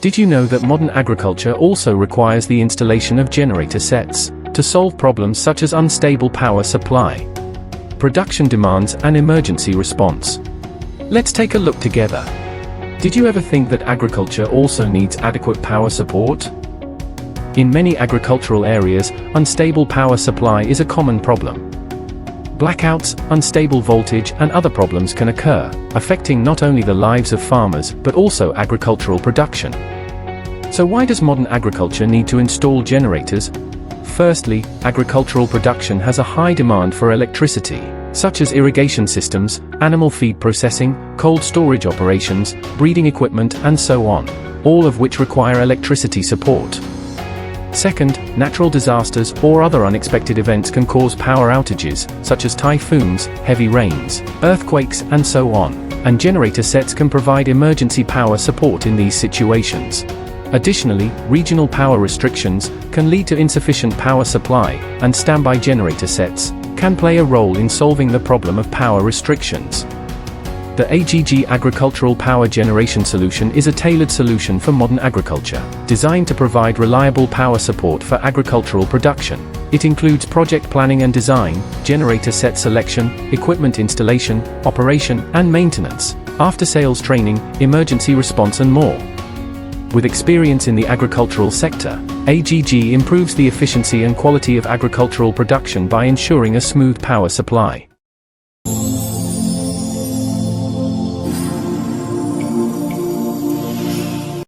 Did you know that modern agriculture also requires the installation of generator sets to solve problems such as unstable power supply, production demands, and emergency response? Let's take a look together. Did you ever think that agriculture also needs adequate power support? In many agricultural areas, unstable power supply is a common problem. Blackouts, unstable voltage, and other problems can occur, affecting not only the lives of farmers but also agricultural production. So why does modern agriculture need to install generators? Firstly, agricultural production has a high demand for electricity, such as irrigation systems, animal feed processing, cold storage operations, breeding equipment, and so on, all of which require electricity support. Second, natural disasters or other unexpected events can cause power outages, such as typhoons, heavy rains, earthquakes, and so on, and generator sets can provide emergency power support in these situations. Additionally, regional power restrictions can lead to insufficient power supply, and standby generator sets can play a role in solving the problem of power restrictions. The AGG Agricultural Power Generation Solution is a tailored solution for modern agriculture, designed to provide reliable power support for agricultural production. It includes project planning and design, generator set selection, equipment installation, operation and maintenance, after-sales training, emergency response, and more. With experience in the agricultural sector, AGG improves the efficiency and quality of agricultural production by ensuring a smooth power supply.